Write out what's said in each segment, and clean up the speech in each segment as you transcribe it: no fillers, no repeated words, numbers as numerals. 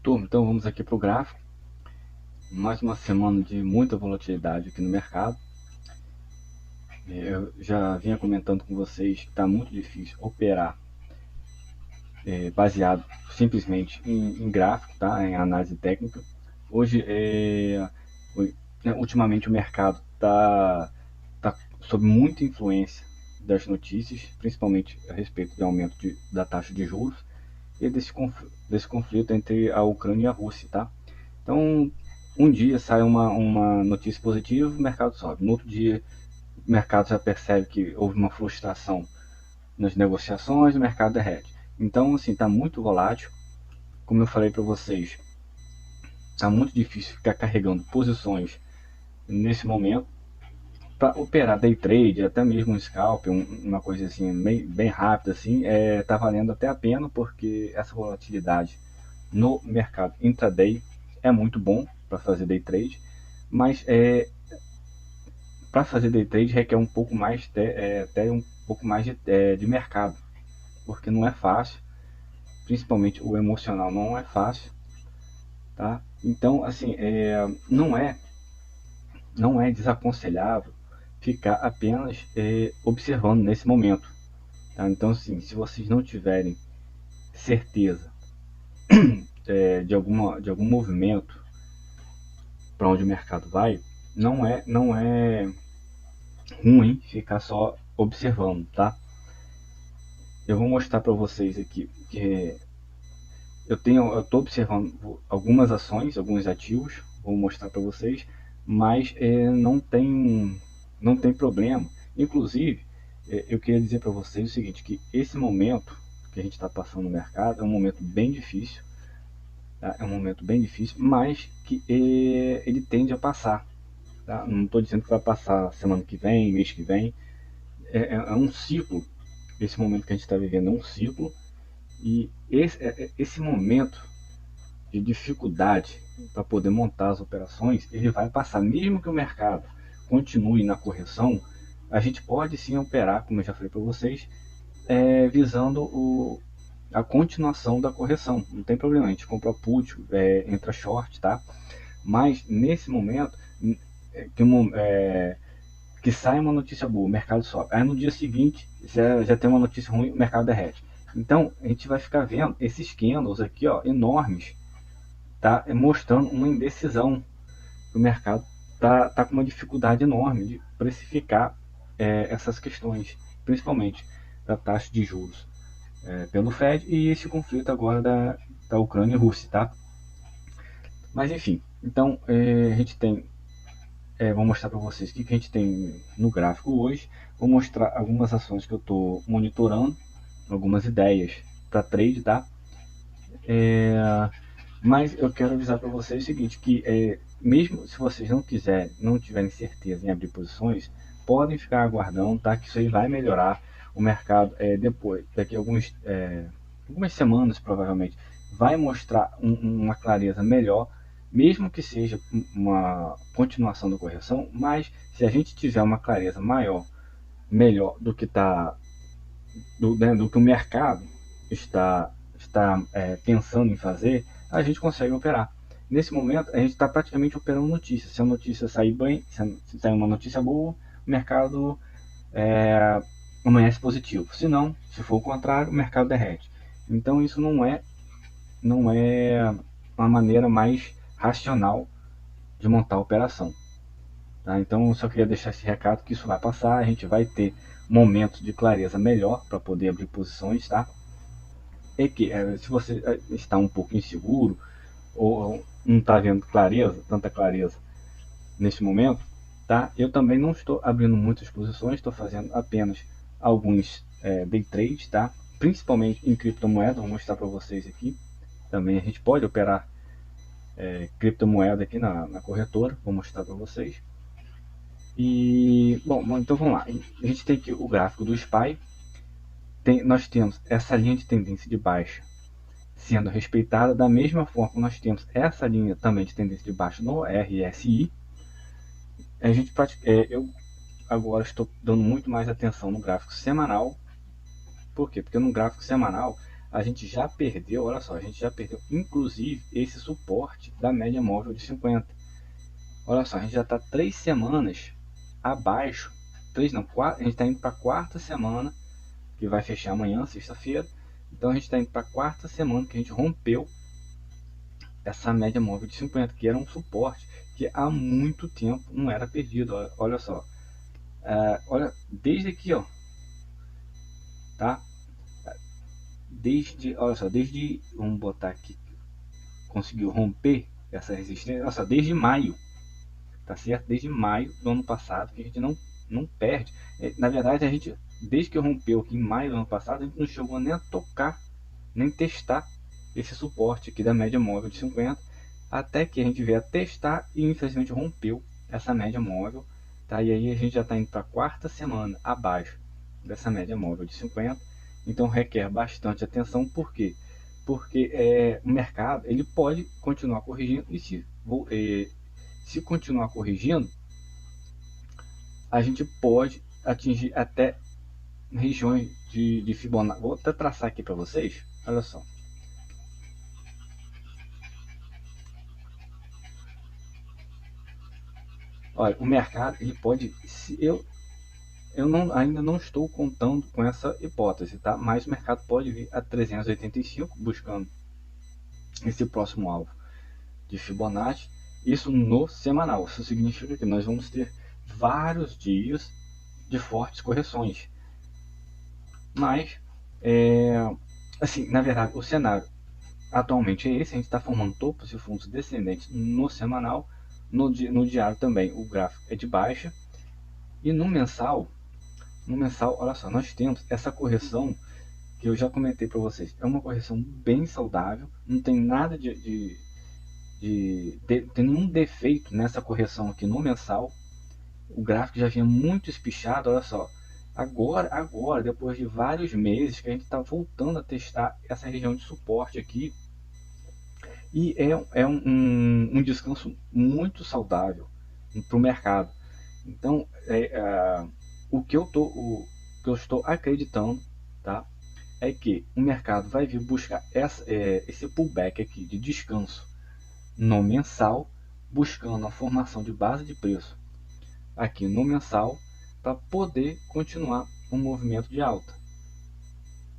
Turma, então vamos aqui para o gráfico. Mais uma semana de muita volatilidade aqui no mercado. Eu já vinha comentando com vocês que está muito difícil operar baseado simplesmente em gráfico, tá? Em análise técnica. Hoje, ultimamente o mercado tá sob muita influência das notícias, principalmente a respeito do aumento da taxa de juros e desse conflito entre a Ucrânia e a Rússia, tá? Então, um dia sai uma notícia positiva, o mercado sobe. No outro dia, o mercado já percebe que houve uma frustração nas negociações, o mercado derrete. Então, assim, está muito volátil. Como eu falei para vocês, está muito difícil ficar carregando posições nesse momento. Para operar day trade, até mesmo um scalp, uma coisa assim, bem rápida, assim, tá valendo até a pena, porque essa volatilidade no mercado intraday é muito bom para fazer day trade, mas para fazer day trade requer um pouco mais, até um pouco mais de mercado, porque não é fácil, principalmente o emocional não é fácil, tá? Então, assim, não é desaconselhável ficar apenas observando nesse momento, tá? Então, assim, se vocês não tiverem certeza de algum movimento para onde o mercado vai, não é ruim ficar só observando, tá? Eu vou mostrar para vocês aqui que eu estou observando algumas ações, alguns ativos, vou mostrar para vocês, mas não tem problema. Inclusive, eu queria dizer para vocês o seguinte, que esse momento que a gente está passando no mercado é um momento bem difícil, tá? É um momento bem difícil, mas que ele tende a passar. Tá? Não estou dizendo que vai passar semana que vem, mês que vem, é um ciclo. Esse momento que a gente está vivendo é um ciclo, e esse momento de dificuldade para poder montar as operações, ele vai passar. Mesmo que o mercado continue na correção, a gente pode sim operar, como eu já falei para vocês, visando a continuação da correção. Não tem problema, a gente compra put, entra short, tá? Mas nesse momento, que, que sai uma notícia boa, o mercado sobe. Aí no dia seguinte, já tem uma notícia ruim, o mercado derrete. Então, a gente vai ficar vendo esses candles aqui, ó, enormes, tá? Mostrando uma indecisão. O mercado tá com uma dificuldade enorme de precificar essas questões, principalmente da taxa de juros pelo Fed e esse conflito agora da Ucrânia e Rússia, tá? Mas enfim, então a gente tem, vou mostrar para vocês o que a gente tem no gráfico hoje. Vou mostrar algumas ações que eu estou monitorando, algumas ideias para trade, tá? Mas eu quero avisar para vocês o seguinte, que mesmo se vocês não tiverem certeza em abrir posições, podem ficar aguardando, tá? Que isso aí vai melhorar o mercado depois, daqui a algumas semanas provavelmente, vai mostrar uma clareza melhor, mesmo que seja uma continuação da correção, mas se a gente tiver uma clareza melhor do que do que o mercado está pensando em fazer, a gente consegue operar. Nesse momento, a gente está praticamente operando notícias. Se a notícia sair bem, se sair uma notícia boa, o mercado amanhece positivo. Se não, se for o contrário, o mercado derrete. Então isso não é uma maneira mais racional de montar a operação. Tá? Então eu só queria deixar esse recado que isso vai passar, a gente vai ter momentos de clareza melhor para poder abrir posições, tá? E que se você está um pouco inseguro ou não está vendo tanta clareza nesse momento, tá? Eu também não estou abrindo muitas posições, estou fazendo apenas alguns day trades, tá? Principalmente em criptomoeda, vou mostrar para vocês aqui. Também a gente pode operar criptomoeda aqui na corretora, vou mostrar para vocês. E bom, então vamos lá. A gente tem aqui o gráfico do SPY. Nós temos essa linha de tendência de baixa sendo respeitada, da mesma forma que nós temos essa linha também de tendência de baixa no RSI. Eu agora estou dando muito mais atenção no gráfico semanal. Por quê? Porque no gráfico semanal a gente já perdeu, olha só, a gente já perdeu inclusive esse suporte da média móvel de 50. Olha só, a gente já está 3 semanas abaixo, 3 não, 4, a gente está indo para a quarta semana, que vai fechar amanhã, sexta-feira. Então a gente está indo para a quarta semana que a gente rompeu essa média móvel de 50, que era um suporte que há muito tempo não era perdido. Olha só, olha, desde aqui, ó, tá? Olha só, vamos botar aqui, conseguiu romper essa resistência, olha só, desde maio, tá certo? Desde maio do ano passado, que a gente não perde. Na verdade, a gente, desde que rompeu aqui em maio do ano passado, a gente não chegou nem a tocar, nem testar esse suporte aqui da média móvel de 50, até que a gente veio a testar e infelizmente rompeu essa média móvel, tá? E aí a gente já está indo para a quarta semana abaixo dessa média móvel de 50, então requer bastante atenção. Por quê? Porque o mercado ele pode continuar corrigindo, e se continuar corrigindo, a gente pode atingir até regiões de Fibonacci. Vou até traçar aqui para vocês, olha só. Olha, o mercado ele pode, ainda não estou contando com essa hipótese, tá? Mas o mercado pode vir a 385 buscando esse próximo alvo de Fibonacci. Isso no semanal. Isso significa que nós vamos ter vários dias de fortes correções. Mas, assim, na verdade, o cenário atualmente é esse. A gente está formando topos e fundos descendentes no semanal. No diário também o gráfico é de baixa. E no mensal, olha só, nós temos essa correção que eu já comentei para vocês. É uma correção bem saudável, não tem nada tem nenhum defeito nessa correção aqui no mensal. O gráfico já vinha muito espichado, olha só. Agora, depois de vários meses que a gente está voltando a testar essa região de suporte aqui, e é um descanso muito saudável para o mercado. Então, o que eu estou acreditando, tá, é que o mercado vai vir buscar esse pullback aqui de descanso no mensal, buscando a formação de base de preço aqui no mensal para poder continuar um movimento de alta.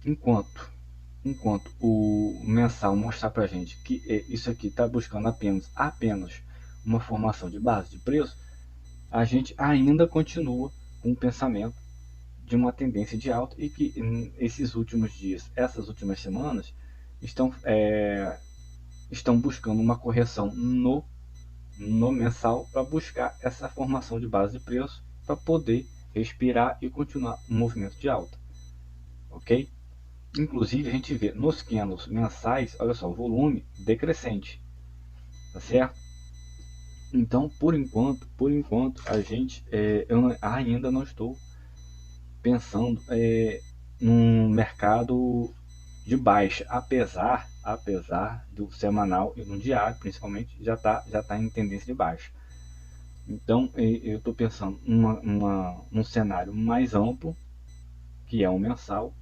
Enquanto o mensal mostrar para a gente que isso aqui está buscando apenas uma formação de base de preço, a gente ainda continua com um pensamento de uma tendência de alta, e que esses últimos dias, essas últimas semanas, estão buscando uma correção no mensal para buscar essa formação de base de preço para poder respirar e continuar um movimento de alta, ok? Inclusive a gente vê nos candles mensais, olha só, o volume decrescente, tá certo? Então, por enquanto, a gente, eu ainda não estou pensando num mercado de baixa, apesar do semanal e no diário, principalmente, já tá em tendência de baixa. Então, eu estou pensando num cenário mais amplo, que é o mensal,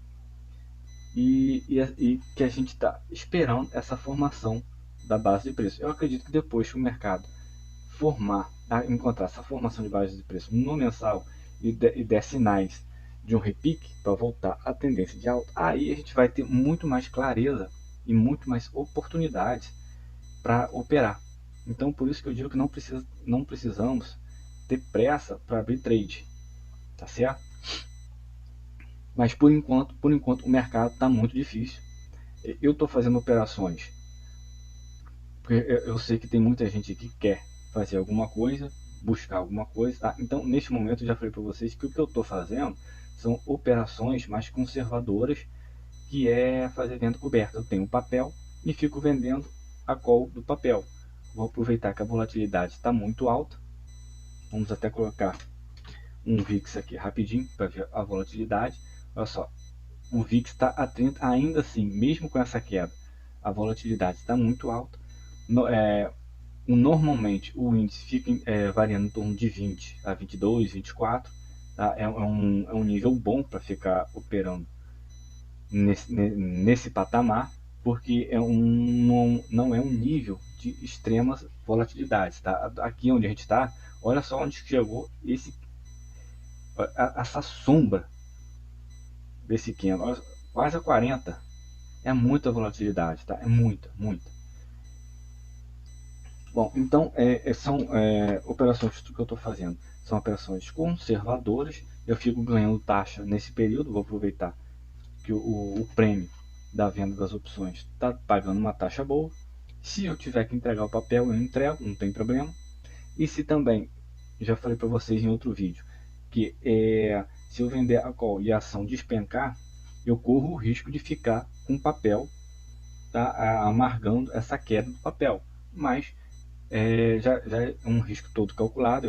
e que a gente está esperando essa formação da base de preço. Eu acredito que depois que o mercado encontrar essa formação de base de preço no mensal e der sinais de um repique para voltar à tendência de alta, aí a gente vai ter muito mais clareza e muito mais oportunidades para operar. Então, por isso que eu digo que não precisamos ter pressa para abrir trade, tá certo? Mas por enquanto o mercado está muito difícil. Eu estou fazendo operações porque eu sei que tem muita gente que quer fazer alguma coisa, buscar alguma coisa, tá? Então, neste momento, eu já falei para vocês que o que eu estou fazendo são operações mais conservadoras, que é fazer venda coberta. Eu tenho papel e fico vendendo a call do papel. Vou aproveitar que a volatilidade está muito alta. Vamos até colocar um VIX aqui rapidinho para ver a volatilidade. Olha só, o VIX está a 30, ainda assim, mesmo com essa queda, a volatilidade está muito alta. Normalmente o índice fica variando em torno de 20 a 22, 24, tá? É um nível bom para ficar operando nesse patamar, porque não é um nível de extremas volatilidades, tá? Aqui onde a gente está, olha só onde chegou essa sombra desse candle, quase a 40, é muita volatilidade, tá? É muita, muita. Bom, então são operações que eu estou fazendo, são operações conservadoras. Eu fico ganhando taxa nesse período, vou aproveitar que o prêmio da venda das opções está pagando uma taxa boa. Se eu tiver que entregar o papel, eu entrego, não tem problema. E se também, já falei para vocês em outro vídeo, que se eu vender a call e a ação despencar, eu corro o risco de ficar com o papel, tá, amargando essa queda do papel. Mas já é um risco todo calculado.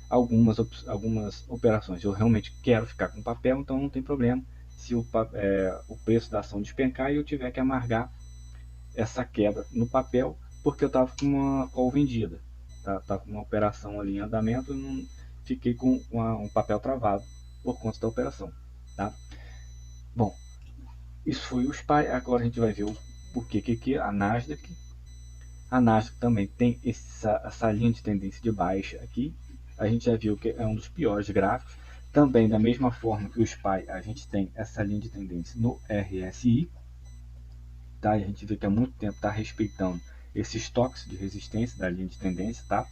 Algumas operações eu realmente quero ficar com papel, então não tem problema se o preço da ação despencar e eu tiver que amargar essa queda no papel, porque eu estava com uma call vendida, estava com uma operação ali em andamento, e não fiquei com um papel travado por conta da operação, tá? Bom, isso foi o SPY. Agora a gente vai ver o que a Nasdaq. A Nasdaq também tem essa linha de tendência de baixa aqui. A gente já viu que é um dos piores gráficos. Também, da mesma forma que o SPY, a gente tem essa linha de tendência no RSI. Tá? E a gente vê que há muito tempo está respeitando esses toques de resistência da linha de tendência. Tá?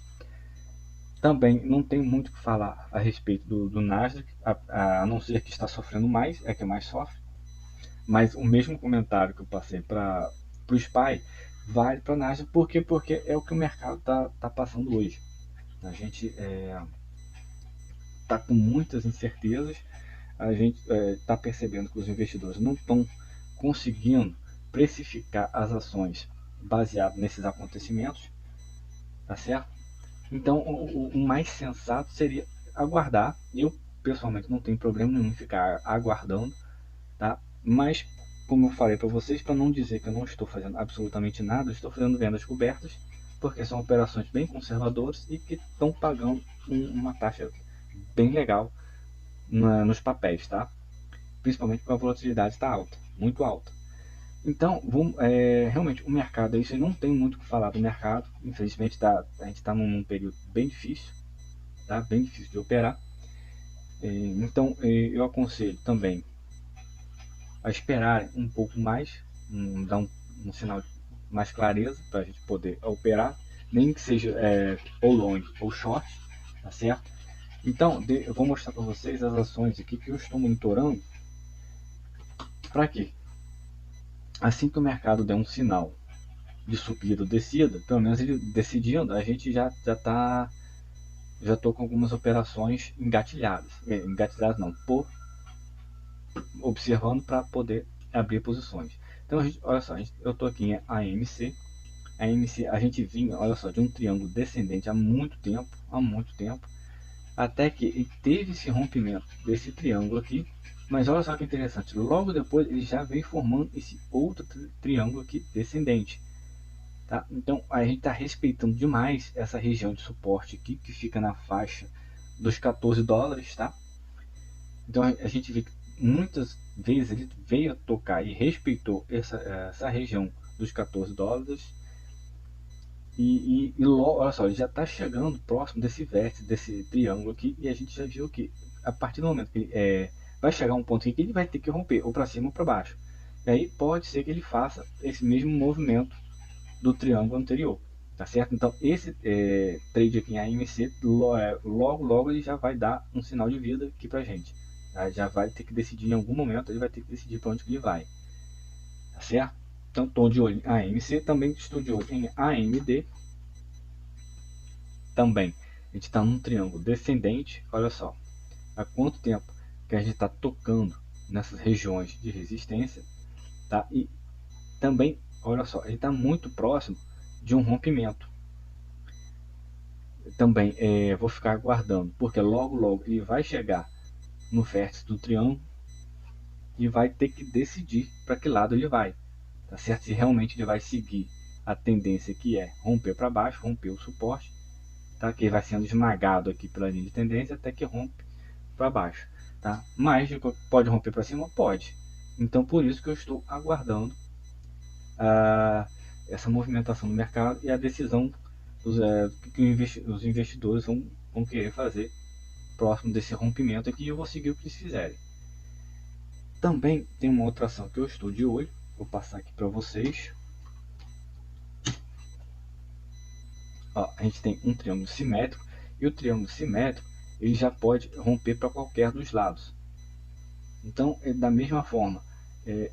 Também não tem muito o que falar a respeito do Nasdaq, a não ser que está sofrendo mais, é que mais sofre. Mas o mesmo comentário que eu passei para o SPY vale para a Nasdaq. Por quê? Porque é o que o mercado tá passando hoje. A gente está com muitas incertezas. A gente está percebendo que os investidores não estão conseguindo precificar as ações baseado nesses acontecimentos, tá certo? Então o mais sensato seria aguardar. Eu pessoalmente não tenho problema nenhum em ficar aguardando, tá? Mas como eu falei para vocês, para não dizer que eu não estou fazendo absolutamente nada, eu estou fazendo vendas cobertas, porque são operações bem conservadoras e que estão pagando uma taxa bem legal nos papéis, tá? Principalmente porque a volatilidade está alta, muito alta. Então, realmente, o mercado, isso não tem muito o que falar do mercado. Infelizmente, a gente está num período bem difícil, tá? Bem difícil de operar. Então, eu aconselho também a esperar um pouco mais, dar um sinal de mais clareza para a gente poder operar, nem que seja ou long ou short, tá certo? Então, eu vou mostrar para vocês as ações aqui que eu estou monitorando. Para quê? Assim que o mercado der um sinal de subida ou descida, pelo menos ele decidindo, a gente já estou com algumas operações engatilhadas não, observando para poder abrir posições. Então, olha só, eu estou aqui em AMC. A AMC, a gente vinha, olha só, de um triângulo descendente há muito tempo, até que teve esse rompimento desse triângulo aqui. Mas olha só que interessante, logo depois ele já vem formando esse outro triângulo aqui descendente. Tá? Então a gente está respeitando demais essa região de suporte aqui, que fica na faixa dos 14 dólares. Tá? Então a gente vê que muitas vezes ele veio a tocar e respeitou essa região dos 14 dólares. E logo, olha só, ele já está chegando próximo desse vértice, desse triângulo aqui, e a gente já viu que a partir do momento que ele vai chegar um ponto aqui que ele vai ter que romper, ou para cima ou para baixo. E aí pode ser que ele faça esse mesmo movimento do triângulo anterior, tá certo? Então esse trade aqui em AMC, logo ele já vai dar um sinal de vida aqui para a gente. Tá? Já vai ter que decidir em algum momento, ele vai ter que decidir para onde que ele vai, tá certo? Então estou de olho em AMC, também estou de olho em AMD. Também a gente está num triângulo descendente. Olha só, há quanto tempo que a gente está tocando nessas regiões de resistência, tá? E também, olha só, ele está muito próximo de um rompimento. Também vou ficar aguardando, porque logo ele vai chegar no vértice do triângulo e vai ter que decidir para que lado ele vai, tá certo? Se realmente ele vai seguir a tendência que é romper para baixo, romper o suporte, tá? Que vai sendo esmagado aqui pela linha de tendência até que rompe para baixo, tá? Mas pode romper para cima? Pode, Então por isso que eu estou aguardando essa movimentação do mercado e a decisão que os investidores vão querer fazer próximo desse rompimento aqui, e eu vou seguir o que eles fizerem. Também tem uma outra ação que eu estou de olho, vou passar aqui para vocês. Ó, a gente tem um triângulo simétrico, e o triângulo simétrico ele já pode romper para qualquer dos lados. Então, da mesma forma,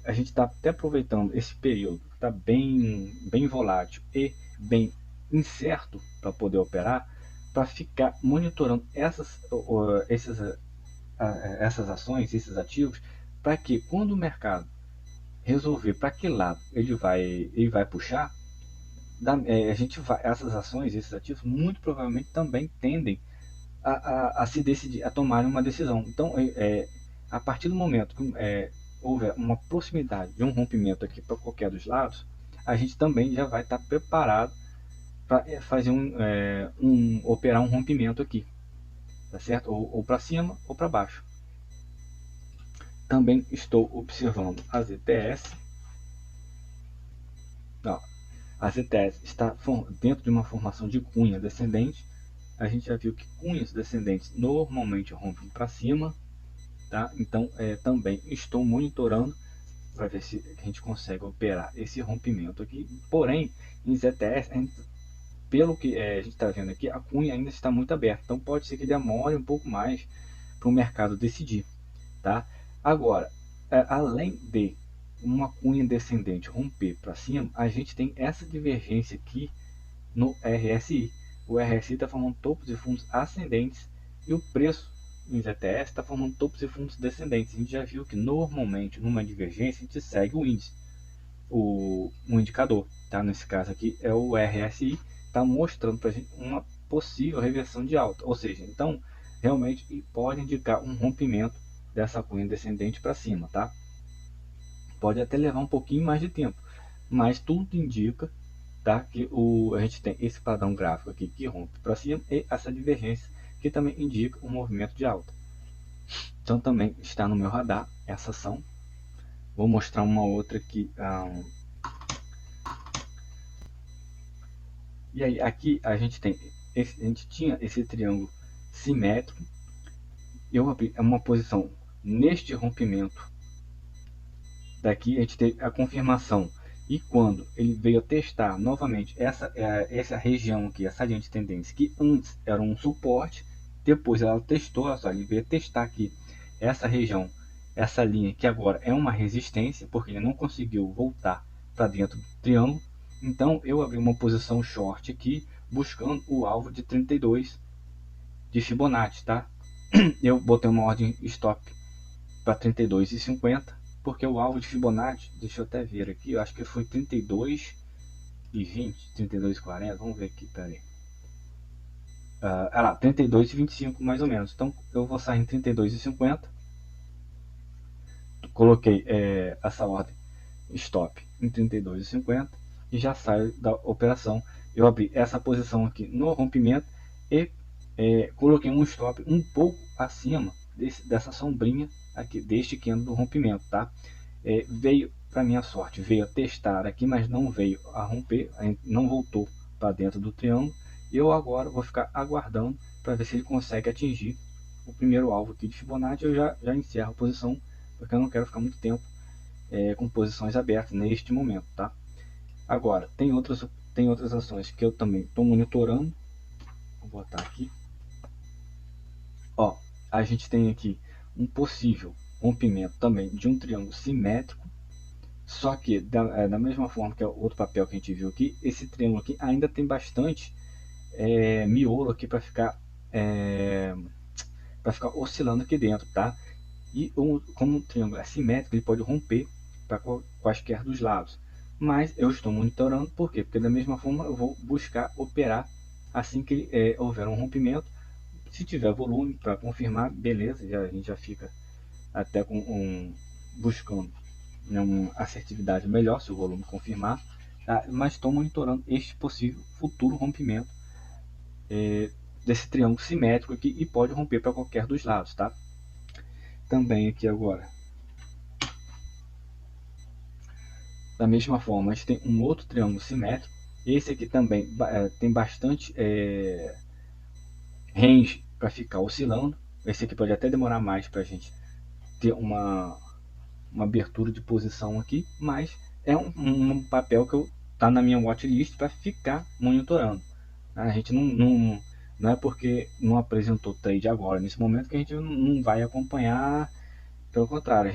a gente está até aproveitando esse período que está bem volátil e bem incerto para poder operar, para ficar monitorando essas ações, esses ativos, para que quando o mercado resolver para que lado ele vai puxar, essas ações, esses ativos, muito provavelmente também tendem a se decidir, a tomarem uma decisão. Então, a partir do momento que houver uma proximidade de um rompimento aqui para qualquer dos lados, a gente também já vai estar preparado para fazer operar um rompimento aqui, tá certo? Ou para cima ou para baixo. Também estou observando a ZTS. Ó, a ZTS está dentro de uma formação de cunha descendente. A gente já viu que cunhas descendentes normalmente rompem para cima, tá? Então também estou monitorando para ver se a gente consegue operar esse rompimento aqui. Porém, em ZTS, pelo que a gente está vendo aqui, a cunha ainda está muito aberta, então pode ser que demore um pouco mais para o mercado decidir, tá? Agora, além de uma cunha descendente romper para cima, a gente tem essa divergência aqui no RSI. O RSI está formando topos e fundos ascendentes e o preço em ZTS está formando topos e fundos descendentes. A gente já viu que normalmente numa divergência a gente segue o índice, o indicador, tá? Nesse caso aqui é o RSI, está mostrando para a gente uma possível reversão de alta, ou seja, então realmente pode indicar um rompimento dessa cunha descendente para cima, tá? Pode até levar um pouquinho mais de tempo, mas tudo indica, tá, que a gente tem esse padrão gráfico aqui que rompe para cima e essa divergência que também indica um movimento de alta. Então também está no meu radar essa ação. Vou mostrar uma outra aqui. E aí aqui a gente tinha esse triângulo simétrico. Eu abri uma posição neste rompimento. Daqui a gente teve a confirmação. E quando ele veio testar novamente essa região aqui, essa linha de tendência, que antes era um suporte, depois ela testou, olha só, ele veio testar aqui essa região, essa linha que agora é uma resistência, porque ele não conseguiu voltar para dentro do triângulo. Então eu abri uma posição short aqui, buscando o alvo de 32 de Fibonacci, tá? Eu botei uma ordem stop para 32,50, porque o alvo de Fibonacci, deixa eu até ver aqui, eu acho que foi 32,20, 32,40, vamos ver aqui, peraí. Lá, 32,25 mais ou menos. Então eu vou sair em 32,50. Coloquei essa ordem stop em 32,50 e já saio da operação. Eu abri essa posição aqui no rompimento e coloquei um stop um pouco acima dessa sombrinha aqui, deste candle do rompimento, tá? Veio, para minha sorte, veio a testar aqui, mas não veio a romper, não voltou para dentro do triângulo. Eu agora vou ficar aguardando para ver se ele consegue atingir o primeiro alvo aqui de Fibonacci. Eu já encerro a posição, porque eu não quero ficar muito tempo com posições abertas neste momento, tá? Agora, tem outras ações que eu também estou monitorando. Vou botar aqui. Ó, a gente tem aqui um possível rompimento também de um triângulo simétrico, só que da mesma forma que é o outro papel que a gente viu aqui, esse triângulo aqui ainda tem bastante miolo aqui para ficar oscilando aqui dentro, tá? E como o triângulo é simétrico, ele pode romper para quaisquer dos lados, mas eu estou monitorando. Por quê? Porque da mesma forma eu vou buscar operar assim que houver um rompimento. Se tiver volume para confirmar, beleza, a gente já fica até buscando uma assertividade melhor se o volume confirmar, tá? Mas estou monitorando este possível futuro rompimento desse triângulo simétrico aqui, e pode romper para qualquer dos lados, tá? Também aqui agora Da mesma forma, a gente tem um outro triângulo simétrico. Esse aqui também tem bastante range para ficar oscilando. Esse aqui pode até demorar mais para a gente ter uma abertura de posição aqui, mas é um papel que está na minha watchlist para ficar monitorando. A gente não é porque não apresentou trade agora, nesse momento, que a gente não vai acompanhar. Pelo contrário,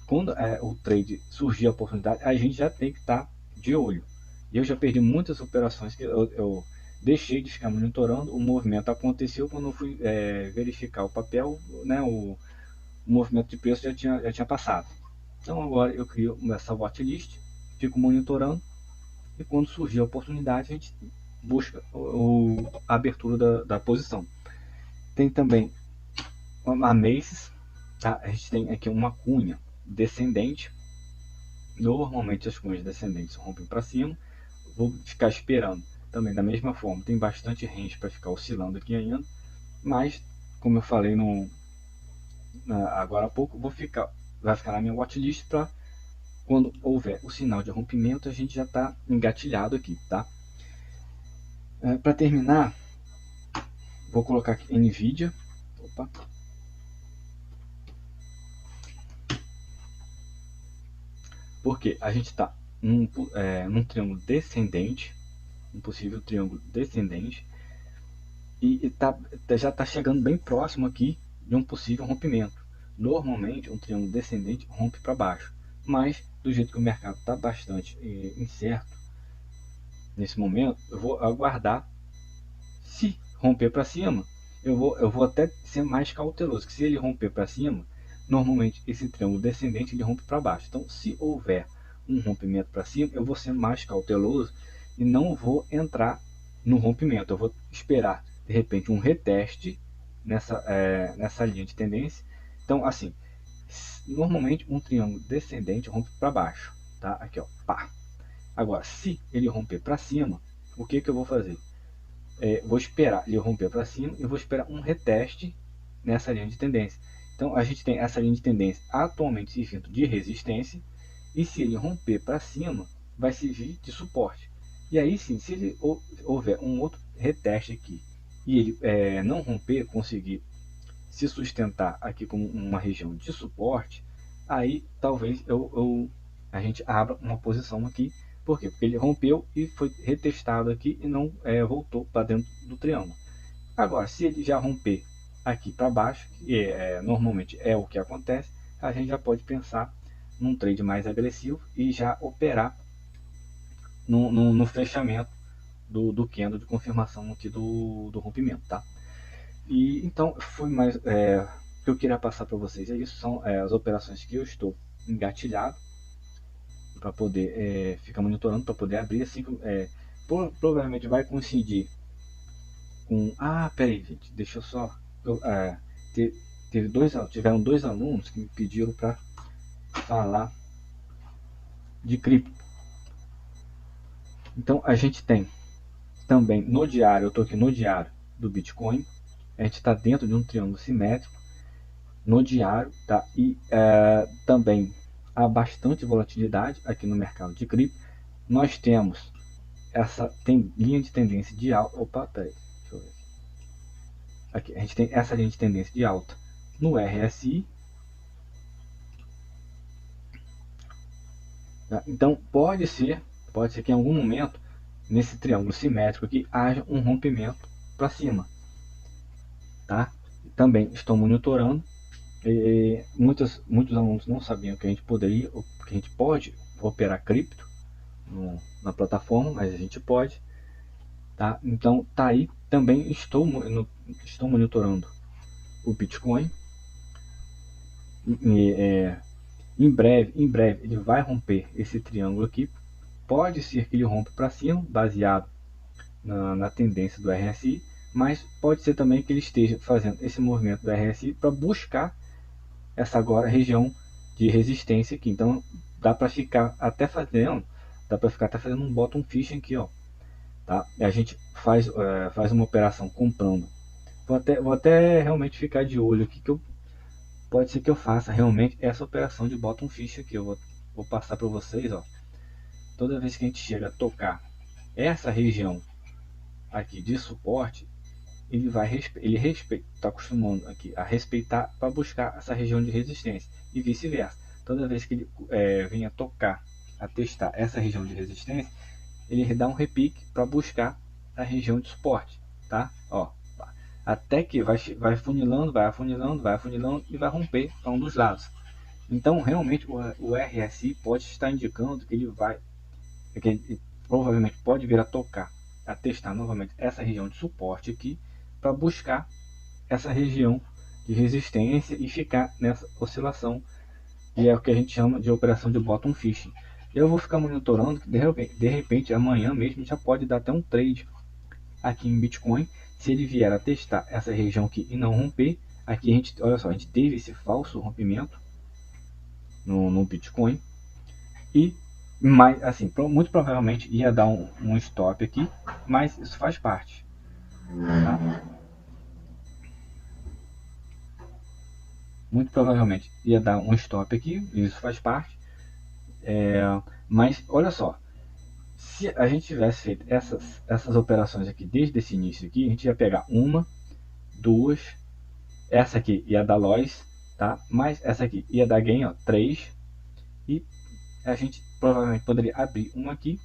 quando o trade surgir a oportunidade, a gente já tem que estar de olho. E eu já perdi muitas operações que eu deixei de ficar monitorando. O movimento aconteceu quando eu fui verificar o papel, né, o movimento de preço já tinha passado. Então agora eu crio essa watchlist, fico monitorando, e quando surgir a oportunidade a gente busca a abertura da posição. Tem também a Macy's, tá? A gente tem aqui uma cunha descendente. Normalmente as cunhas descendentes rompem para cima. Vou ficar esperando também da mesma forma. Tem bastante range para ficar oscilando aqui ainda, mas como eu falei agora há pouco, vai ficar na minha watchlist para quando houver o sinal de rompimento a gente já está engatilhado aqui, tá? Para terminar, vou colocar aqui Nvidia. Opa. Porque a gente está num triângulo descendente, um possível triângulo descendente, e já está chegando bem próximo aqui de um possível rompimento. Normalmente um triângulo descendente rompe para baixo, mas do jeito que o mercado está bastante incerto nesse momento, eu vou aguardar. Se romper para cima, eu vou até ser mais cauteloso, que se ele romper para cima, normalmente esse triângulo descendente ele rompe para baixo. Então, se houver um rompimento para cima, eu vou ser mais cauteloso e não vou entrar no rompimento. Eu vou esperar, de repente, um reteste nessa linha de tendência. Então, assim, normalmente um triângulo descendente rompe para baixo, tá? Aqui, ó, pá. Agora, se ele romper para cima, o que eu vou fazer? Vou esperar ele romper para cima e vou esperar um reteste nessa linha de tendência. Então a gente tem essa linha de tendência atualmente servindo de resistência, e se ele romper para cima, vai servir de suporte. E aí sim, se ele houver um outro reteste aqui e ele não romper, conseguir se sustentar aqui como uma região de suporte, aí talvez a gente abra uma posição aqui. Por quê? Porque ele rompeu e foi retestado aqui e não voltou para dentro do triângulo. Agora, se ele já romper aqui para baixo, que normalmente é o que acontece, a gente já pode pensar num trade mais agressivo e já operar no fechamento do candle de confirmação aqui do rompimento, tá? E então foi mais o que eu queria passar para vocês. Isso são as operações que eu estou engatilhado para poder ficar monitorando, para poder abrir assim. Provavelmente vai coincidir com... peraí, gente, deixa eu só... tiveram dois alunos que me pediram para falar de cripto. Então a gente tem também no diário, eu estou aqui no diário do Bitcoin, a gente está dentro de um triângulo simétrico no diário, tá? E também há bastante volatilidade aqui no mercado de cripto. Nós temos tem linha de tendência de alta. Opa, peraí, deixa eu ver aqui. A gente tem essa linha de tendência de alta no RSI. Tá? Então pode ser que em algum momento nesse triângulo simétrico aqui haja um rompimento para cima, tá? Também estou monitorando. Muitos alunos não sabiam que a gente pode operar cripto na plataforma, mas a gente pode, tá? Então tá aí. Também estou monitorando o Bitcoin. Em breve ele vai romper esse triângulo aqui. Pode ser que ele rompa para cima, baseado na tendência do RSI, mas pode ser também que ele esteja fazendo esse movimento do RSI para buscar essa agora região de resistência aqui. Então dá para ficar até fazendo um bottom fishing aqui, ó, tá? A gente faz uma operação comprando. Vou até realmente ficar de olho aqui, pode ser que eu faça realmente essa operação de bottom fish aqui. Eu vou vou passar para vocês, ó. Toda vez que a gente chega a tocar essa região aqui de suporte, ele está acostumando aqui a respeitar para buscar essa região de resistência e vice-versa. Toda vez que ele venha tocar, a testar essa região de resistência, ele dá um repique para buscar a região de suporte, tá? Ó, até que vai afunilando, vai afunilando, vai afunilando e vai romper para um dos lados. Então, realmente, o RSI pode estar indicando que ele provavelmente pode vir a tocar, a testar novamente essa região de suporte aqui, para buscar essa região de resistência e ficar nessa oscilação, que é o que a gente chama de operação de bottom fishing. Eu vou ficar monitorando, que de repente amanhã mesmo já pode dar até um trade aqui em Bitcoin, se ele vier a testar essa região aqui e não romper. Aqui a gente, olha só, a gente teve esse falso rompimento no Bitcoin, e mas assim, muito provavelmente ia dar um stop aqui, mas isso faz parte, tá? Muito provavelmente ia dar um stop aqui, isso faz parte, mas olha só, se a gente tivesse feito essas operações aqui desde esse início aqui, a gente ia pegar uma, duas, essa aqui ia dar loss, tá? Mas essa aqui ia dar gain, ó, 3, e a gente provavelmente poderia abrir uma aqui,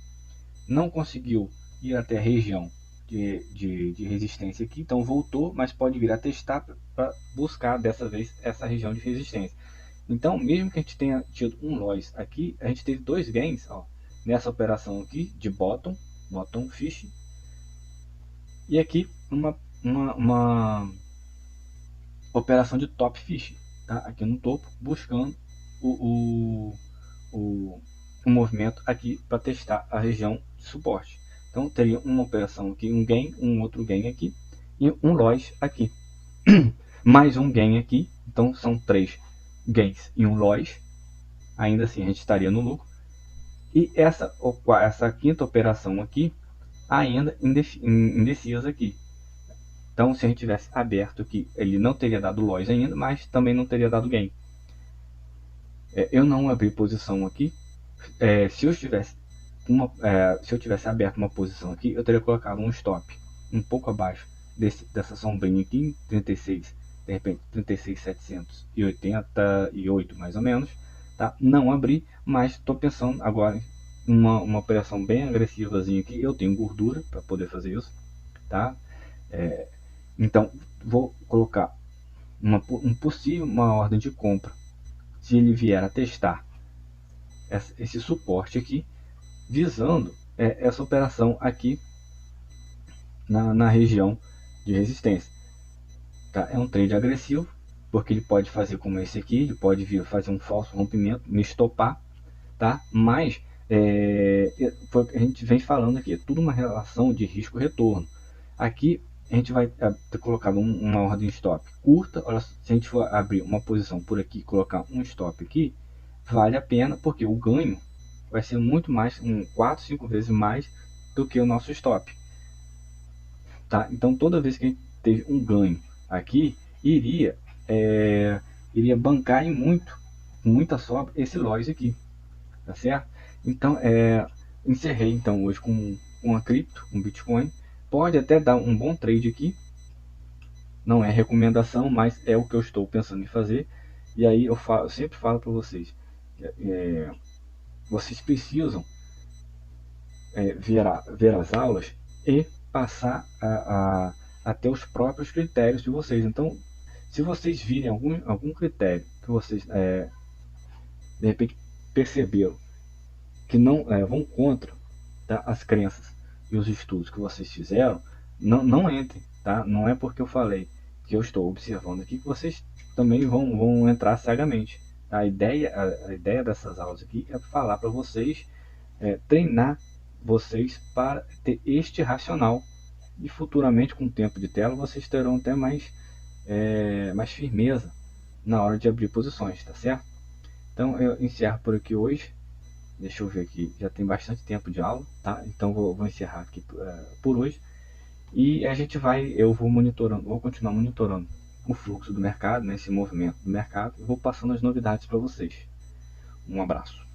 não conseguiu ir até a região de resistência aqui, então voltou, mas pode vir a testar para buscar dessa vez essa região de resistência. Então, mesmo que a gente tenha tido um loss aqui, a gente teve dois gains, ó, nessa operação aqui de bottom fish, e aqui uma operação de top fish, tá? Aqui no topo, buscando o movimento aqui para testar a região de suporte. Então teria uma operação aqui, um gain, um outro gain aqui e um loss aqui, mais um gain aqui. Então são 3 gains e um loss. Ainda assim a gente estaria no lucro. E essa quinta operação aqui ainda indecisa aqui. Então se a gente tivesse aberto aqui, ele não teria dado loss ainda, mas também não teria dado gain. Eu não abri posição aqui. Se eu tivesse aberto uma posição aqui, eu teria colocado um stop um pouco abaixo dessa sombrinha aqui, 36, de repente 36.788 mais ou menos, tá? Não abri, mas estou pensando agora em uma operação bem agressivazinha aqui. Eu tenho gordura para poder fazer isso, tá? Então vou colocar uma ordem de compra. Se ele vier a testar esse suporte aqui, visando essa operação aqui na região de resistência, tá? É um trade agressivo, porque ele pode fazer como esse aqui, ele pode vir fazer um falso rompimento, me estopar, tá? Mas foi o que a gente vem falando aqui, é tudo uma relação de risco-retorno. Aqui a gente vai ter colocado uma ordem stop curta. Olha, se a gente for abrir uma posição por aqui, colocar um stop aqui, vale a pena, porque o ganho vai ser muito mais, 4, 5 vezes mais do que o nosso stop, tá? Então toda vez que a gente teve um ganho aqui, iria bancar em muita sobra esse loss aqui, tá certo? Então encerrei então hoje com uma cripto, um Bitcoin. Pode até dar um bom trade aqui, não é recomendação, mas é o que eu estou pensando em fazer. E aí eu sempre falo para vocês, vocês precisam ver as aulas e passar a ter os próprios critérios de vocês. Então, se vocês virem algum critério que vocês de repente perceberam que não vão contra, tá, as crenças e os estudos que vocês fizeram, não entrem, tá? Não é porque eu falei que eu estou observando aqui que vocês também vão entrar cegamente. A ideia dessas aulas aqui é falar para vocês, treinar vocês para ter este racional, e futuramente, com o tempo de tela, vocês terão até mais firmeza na hora de abrir posições, tá certo? Então eu encerro por aqui hoje. Deixa eu ver aqui, já tem bastante tempo de aula, tá? Então vou encerrar aqui por hoje. E eu vou continuar monitorando o fluxo do mercado, esse movimento do mercado, e vou passando as novidades para vocês. Um abraço.